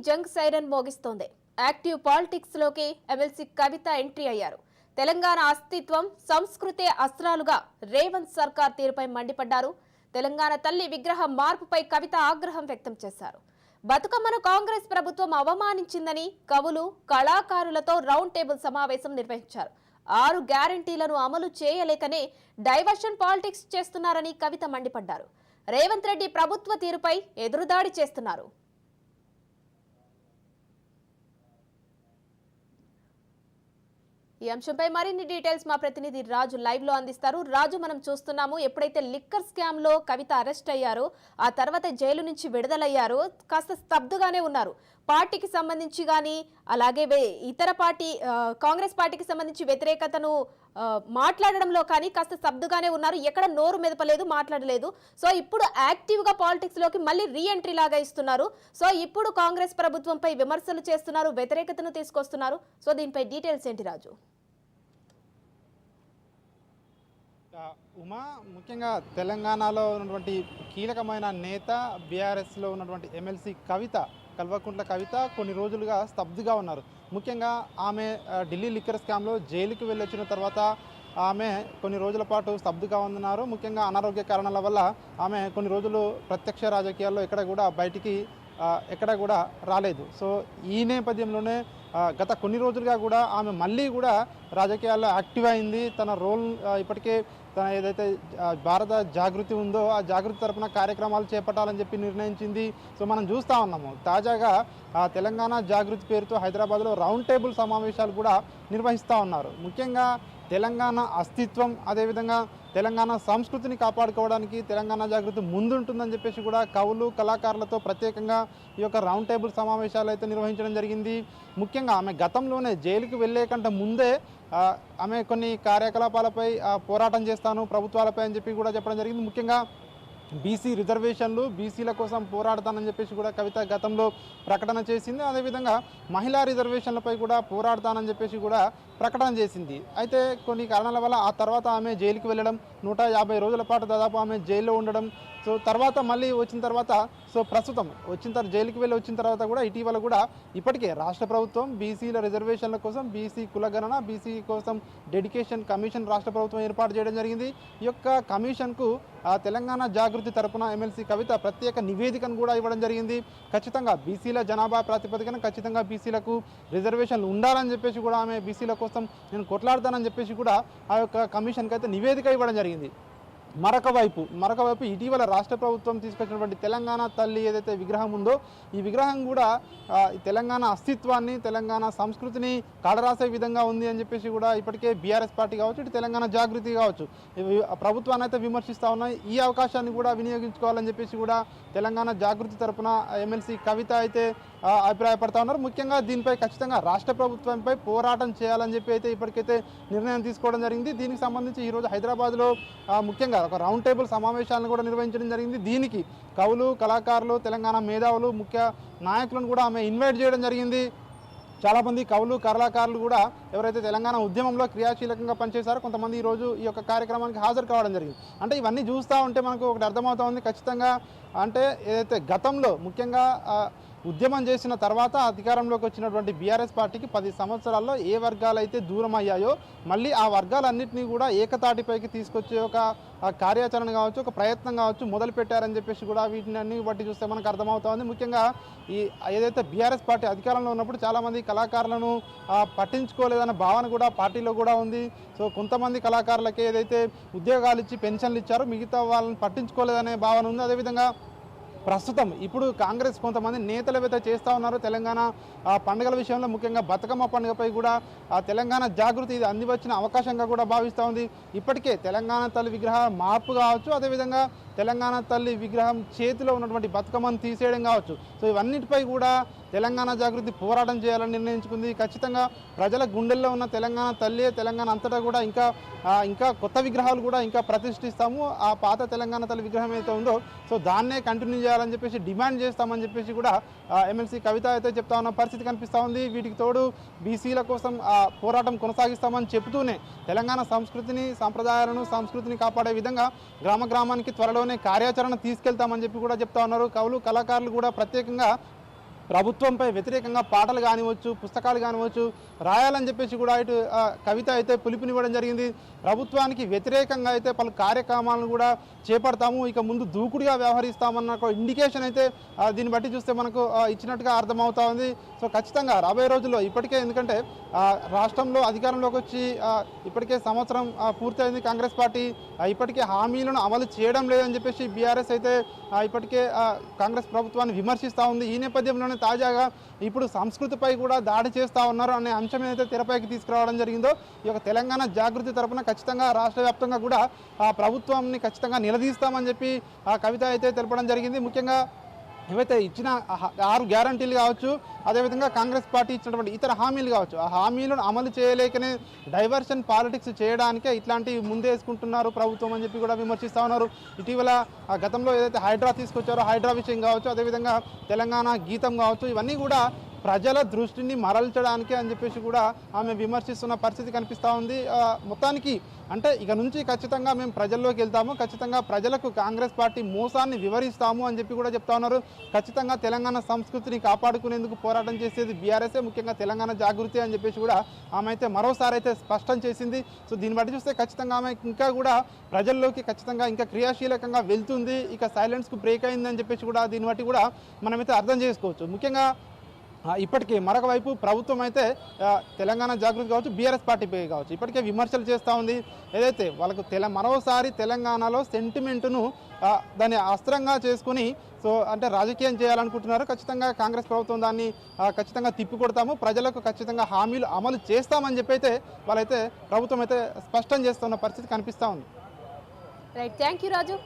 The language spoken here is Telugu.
జంగ్ సైరన్ మోగిస్తోంది. యాక్టివ్ పాలిటిక్స్ లోకి ఎమ్మెల్సీ కవిత ఎంట్రీ అయ్యారు. తెలంగాణ అస్తిత్వం, సంస్కృతే అస్త్రాలుగా రేవంత్ సర్కార్ తీరుపై మండిపడ్డారు. తెలంగాణ తల్లి విగ్రహం మార్పుపై కవిత ఆగ్రహం వ్యక్తం చేశారు. బతుకమ్మను కాంగ్రెస్ ప్రభుత్వం అవమానించిందని కవులు, కళాకారులతో రౌండ్ టేబుల్ సమావేశం నిర్వహించారు. 6 గ్యారంటీలను అమలు చేయలేకనే డైవర్షన్ పాలిటిక్స్ చేస్తున్నారని కవిత మండిపడ్డారు. రేవంత్ రెడ్డి ప్రభుత్వ తీరుపై ఎదురుదాడి చేస్తున్నారు. ఈ అంశంపై మరిన్ని డీటెయిల్స్ మా ప్రతినిధి రాజు లైవ్ లో అందిస్తారు. రాజు, మనం చూస్తున్నాము ఎప్పుడైతే లిక్కర్ స్కామ్ లో కవిత అరెస్ట్ అయ్యారో ఆ తర్వాత జైలు నుంచి విడుదలయ్యారో కాస్త స్తబ్దుగానే ఉన్నారు. పార్టీకి సంబంధించి కానీ అలాగే ఇతర పార్టీ కాంగ్రెస్ పార్టీకి సంబంధించి వ్యతిరేకతను మాట్లాడడంలో కానీ కాస్త స్తబ్దుగానే ఉన్నారు. ఎక్కడ నోరు మెదపలేదు, మాట్లాడలేదు. సో ఇప్పుడు యాక్టివ్ గా పాలిటిక్స్ లోకి మళ్ళీ రీ ఎంట్రీ లాగా ఇస్తున్నారు. సో ఇప్పుడు కాంగ్రెస్ ప్రభుత్వంపై విమర్శలు చేస్తున్నారు, వ్యతిరేకతను తీసుకొస్తున్నారు. సో దీనిపై డీటెయిల్స్ ఏంటి రాజు? ఉమా, ముఖ్యంగా తెలంగాణలో ఉన్నటువంటి కీలకమైన నేత బీఆర్ఎస్లో ఉన్నటువంటి ఎమ్మెల్సీ కల్వకుంట్ల కవిత కొన్ని రోజులుగా స్తబ్దుగా ఉన్నారు. ముఖ్యంగా ఆమె ఢిల్లీ లిక్కర్ స్కామ్లో జైలుకి వెళ్ళొచ్చిన తర్వాత ఆమె కొన్ని రోజుల పాటు స్తబ్దుగా ఉన్నారు. ముఖ్యంగా అనారోగ్య కారణాల వల్ల ఆమె కొన్ని రోజులు ప్రత్యక్ష రాజకీయాల్లో ఎక్కడ కూడా రాలేదు. సో ఈ నేపథ్యంలోనే గత కొన్ని రోజులుగా కూడా ఆమె మళ్ళీ కూడా రాజకీయాల్లో యాక్టివ్ అయింది. తన రోల్ ఇప్పటికే తన ఏదైతే భారత జాగృతి ఉందో ఆ జాగృతి తరపున కార్యక్రమాలు చేపట్టాలని చెప్పి నిర్ణయించింది. సో మనం చూస్తూ ఉన్నాము తాజాగా తెలంగాణ జాగృతి పేరుతో హైదరాబాద్లో రౌండ్ టేబుల్ సమావేశాలు కూడా నిర్వహిస్తూ ఉన్నారు. ముఖ్యంగా తెలంగాణ అస్తిత్వం, అదేవిధంగా తెలంగాణ సంస్కృతిని కాపాడుకోవడానికి తెలంగాణ జాగృతి ముందుంటుందని చెప్పేసి కూడా కవులు, కళాకారులతో ప్రత్యేకంగా ఈ యొక్క రౌండ్ టేబుల్ సమావేశాలు అయితే నిర్వహించడం జరిగింది. ముఖ్యంగా ఆమె గతంలోనే జైలుకి వెళ్ళే కంటే ముందే ఆమె కొన్ని కార్యకలాపాలపై పోరాటం చేస్తాను ప్రభుత్వాలపై అని చెప్పి కూడా చెప్పడం జరిగింది. ముఖ్యంగా బీసీ రిజర్వేషన్లు, బీసీల కోసం పోరాడతానని చెప్పేసి కూడా కవిత గతంలో ప్రకటన చేసింది. అదేవిధంగా మహిళా రిజర్వేషన్లపై కూడా పోరాడతానని చెప్పేసి కూడా ప్రకటన చేసింది. అయితే కొన్ని కారణాల వల్ల ఆ తర్వాత ఆమె జైలుకి వెళ్ళడం, 150 రోజుల పాటు దాదాపు ఆమె జైల్లో ఉండడం. సో తర్వాత మళ్ళీ వచ్చిన తర్వాత ప్రస్తుతం జైలుకి వెళ్ళి వచ్చిన తర్వాత కూడా ఇటీవల కూడా ఇప్పటికే రాష్ట్ర ప్రభుత్వం బీసీల రిజర్వేషన్ల కోసం, బీసీ కులగణన, బీసీ కోసం డెడికేషన్ కమిషన్ రాష్ట్ర ప్రభుత్వం ఏర్పాటు చేయడం జరిగింది. ఈ యొక్క కమిషన్కు తెలంగాణ జాగృతి తరపున ఎమ్మెల్సీ కవిత ప్రత్యేక నివేదికను కూడా ఇవ్వడం జరిగింది. ఖచ్చితంగా బీసీల జనాభా ప్రాతిపదికన ఖచ్చితంగా బీసీలకు రిజర్వేషన్లు ఉండాలని చెప్పేసి కూడా ఆమె బీసీల కోసం నేను కొట్లాడతానని చెప్పేసి కూడా ఆ యొక్క కమిషన్కి అయితే నివేదిక ఇవ్వడం జరిగింది. మరొక వైపు ఇటీవల రాష్ట్ర ప్రభుత్వం తీసుకొచ్చినటువంటి తెలంగాణ తల్లి ఏదైతే విగ్రహం ఉందో ఈ విగ్రహం కూడా తెలంగాణ అస్తిత్వాన్ని, తెలంగాణ సంస్కృతిని కాలరాసే విధంగా ఉంది అని చెప్పేసి కూడా ఇప్పటికే బీఆర్ఎస్ పార్టీ కావచ్చు, ఇటు తెలంగాణ జాగృతి కావచ్చు ప్రభుత్వాన్ని అయితే విమర్శిస్తూ ఉన్నాయి. ఈ అవకాశాన్ని కూడా వినియోగించుకోవాలని చెప్పేసి కూడా తెలంగాణ జాగృతి తరపున ఎమ్మెల్సీ కవిత అయితే అభిప్రాయపడతా ఉన్నారు. ముఖ్యంగా దీనిపై ఖచ్చితంగా రాష్ట్ర ప్రభుత్వంపై పోరాటం చేయాలని చెప్పి అయితే ఇప్పటికైతే నిర్ణయం తీసుకోవడం జరిగింది. దీనికి సంబంధించి ఈరోజు హైదరాబాద్లో ముఖ్యంగా ఒక రౌండ్ టేబుల్ సమావేశాలను కూడా నిర్వహించడం జరిగింది. దీనికి కవులు, కళాకారులు, తెలంగాణ మేధావులు, ముఖ్య నాయకులను కూడా ఆమె ఇన్వైట్ చేయడం జరిగింది. చాలామంది కవులు, కళాకారులు కూడా ఎవరైతే తెలంగాణ ఉద్యమంలో క్రియాశీలకంగా పనిచేశారో కొంతమంది ఈరోజు ఈ యొక్క కార్యక్రమానికి హాజరు కావడం జరిగింది. అంటే ఇవన్నీ చూస్తూ ఉంటే మనకు ఒకటి అర్థమవుతా ఉంది. ఖచ్చితంగా అంటే ఏదైతే గతంలో ముఖ్యంగా ఉద్యమం చేసిన తర్వాత అధికారంలోకి వచ్చినటువంటి బీఆర్ఎస్ పార్టీకి 10 సంవత్సరాల్లో ఏ వర్గాలు అయితే దూరం అయ్యాయో మళ్ళీ ఆ వర్గాలన్నింటినీ కూడా ఏకతాటిపైకి తీసుకొచ్చే ఒక కార్యాచరణ కావచ్చు, ఒక ప్రయత్నం కావచ్చు మొదలుపెట్టారని చెప్పేసి కూడా వీటిని అన్ని బట్టి చూస్తే మనకు అర్థమవుతా ఉంది. ముఖ్యంగా ఈ ఏదైతే బీఆర్ఎస్ పార్టీ అధికారంలో ఉన్నప్పుడు చాలామంది కళాకారులను పట్టించుకోలేదన్న భావన కూడా పార్టీలో కూడా ఉంది. సో కొంతమంది కళాకారులకి ఏదైతే ఉద్యోగాలు ఇచ్చి పెన్షన్లు ఇచ్చారో మిగతా వాళ్ళని పట్టించుకోలేదనే భావన ఉంది. అదేవిధంగా ప్రస్తుతం ఇప్పుడు కాంగ్రెస్ కొంతమంది నేతలు ఏవైతే చేస్తూ ఉన్నారో తెలంగాణ పండుగల విషయంలో ముఖ్యంగా బతుకమ్మ పండుగపై కూడా తెలంగాణ జాగృతి ఇది అందివచ్చిన అవకాశంగా కూడా భావిస్తూ ఉంది. ఇప్పటికే తెలంగాణ తల్లి విగ్రహ మార్పు కావచ్చు, అదేవిధంగా తెలంగాణ తల్లి విగ్రహం చేతిలో ఉన్నటువంటి బతుకమ్మను తీసేయడం కావచ్చు. సో ఇవన్నిటిపై కూడా తెలంగాణ జాగృతి పోరాటం చేయాలని నిర్ణయించుకుంది. ఖచ్చితంగా ప్రజల గుండెల్లో ఉన్న తెలంగాణ తల్లి, తెలంగాణ అంతటా కూడా ఇంకా కొత్త విగ్రహాలు కూడా ఇంకా ప్రతిష్ఠిస్తాము. ఆ పాత తెలంగాణ తల్లి విగ్రహం అయితే ఉందో సో దాన్నే కంటిన్యూ చేయాలని చెప్పేసి డిమాండ్ చేస్తామని చెప్పేసి కూడా ఎమ్మెల్సీ కవిత అయితే చెప్తా ఉన్న పరిస్థితి కనిపిస్తూ ఉంది. వీటికి తోడు బీసీల కోసం పోరాటం కొనసాగిస్తామని చెబుతూనే తెలంగాణ సంస్కృతిని కాపాడే విధంగా గ్రామానికి త్వరలోనే కార్యాచరణ తీసుకెళ్తామని చెప్పి కూడా చెప్తా ఉన్నారు. కవులు, కళాకారులు కూడా ప్రత్యేకంగా ప్రభుత్వంపై వ్యతిరేకంగా పాటలు కానివచ్చు, పుస్తకాలు కానివచ్చు రాయాలని చెప్పేసి కూడా ఇటు కవిత అయితే పిలుపునివ్వడం జరిగింది. ప్రభుత్వానికి వ్యతిరేకంగా అయితే పలు కార్యక్రమాలను కూడా చేపడతాము, ఇక ముందు దూకుడుగా వ్యవహరిస్తామన్న ఒక ఇండికేషన్ అయితే దీన్ని బట్టి చూస్తే మనకు ఇచ్చినట్టుగా అర్థమవుతా ఉంది. సో ఖచ్చితంగా రాబోయే రోజుల్లో ఇప్పటికే, ఎందుకంటే రాష్ట్రంలో అధికారంలోకి వచ్చి ఇప్పటికే సంవత్సరం పూర్తయింది కాంగ్రెస్ పార్టీ, ఇప్పటికే హామీలను అమలు చేయడం లేదని చెప్పేసి బీఆర్ఎస్ అయితే ఇప్పటికే కాంగ్రెస్ ప్రభుత్వాన్ని విమర్శిస్తూ ఉంది. ఈ నేపథ్యంలోనే తాజాగా ఇప్పుడు సంస్కృతిపై కూడా దాడి చేస్తూ ఉన్నారు అనే అంశం ఏదైతే తెరపైకి తీసుకురావడం జరిగిందో, ఈ యొక్క తెలంగాణ జాగృతి తరపున ఖచ్చితంగా రాష్ట్ర వ్యాప్తంగా కూడా ప్రభుత్వాన్ని ఖచ్చితంగా నిలదీస్తామని చెప్పి కవిత అయితే తెలపడం జరిగింది. ముఖ్యంగా ఏవైతే ఇచ్చిన 6 గ్యారంటీలు కావచ్చు, అదేవిధంగా కాంగ్రెస్ పార్టీ ఇచ్చినటువంటి ఇతర హామీలు కావచ్చు, ఆ హామీలను అమలు చేయలేకనే డైవర్షన్ పాలిటిక్స్ చేయడానికే ఇట్లాంటివి ముందేసుకుంటున్నారు ప్రభుత్వం అని చెప్పి కూడా విమర్శిస్తూ ఉన్నారు. ఇటీవల గతంలో ఏదైతే హైడ్రా తీసుకొచ్చారో హైడ్రా విషయం కావచ్చు, అదేవిధంగా తెలంగాణ గీతం కావచ్చు, ఇవన్నీ కూడా ప్రజల దృష్టిని మరల్చడానికే అని చెప్పేసి కూడా ఆమె విమర్శిస్తున్న పరిస్థితి కనిపిస్తూ ఉంది. మొత్తానికి అంటే ఇక నుంచి ఖచ్చితంగా మేము ప్రజల్లోకి వెళ్తాము, ఖచ్చితంగా ప్రజలకు కాంగ్రెస్ పార్టీ మోసాన్ని వివరిస్తాము అని చెప్పి కూడా చెప్తా ఉన్నారు. ఖచ్చితంగా తెలంగాణ సంస్కృతిని కాపాడుకునేందుకు పోరాటం చేసేది బీఆర్ఎస్ఏ, ముఖ్యంగా తెలంగాణ జాగృతి అని చెప్పేసి కూడా ఆమె అయితే మరోసారి అయితే స్పష్టం చేసింది. సో దీన్ని బట్టి చూస్తే ఖచ్చితంగా ఆమె ఇంకా కూడా ప్రజల్లోకి ఖచ్చితంగా ఇంకా క్రియాశీలకంగా వెళ్తుంది, ఇక సైలెన్స్కు బ్రేక్ అయిందని చెప్పేసి కూడా దీన్ని బట్టి కూడా మనమైతే అర్థం చేసుకోవచ్చు. ముఖ్యంగా ఇప్పటికీ మరొక వైపు ప్రభుత్వం అయితే తెలంగాణ జాగృతి కావచ్చు, బీఆర్ఎస్ పార్టీపై కావచ్చు ఇప్పటికే విమర్శలు చేస్తూ ఉంది. ఏదైతే వాళ్ళకు మరోసారి తెలంగాణలో సెంటిమెంటును దాన్ని అస్త్రంగా చేసుకుని సో అంటే రాజకీయం చేయాలనుకుంటున్నారు. ఖచ్చితంగా కాంగ్రెస్ ప్రభుత్వం దాన్ని ఖచ్చితంగా తిప్పికొడతాము, ప్రజలకు ఖచ్చితంగా హామీలు అమలు చేస్తామని చెప్పి అయితే వాళ్ళైతే ప్రభుత్వం అయితే స్పష్టం చేస్తున్న పరిస్థితి కనిపిస్తూ ఉంది. Right, thank you Raju.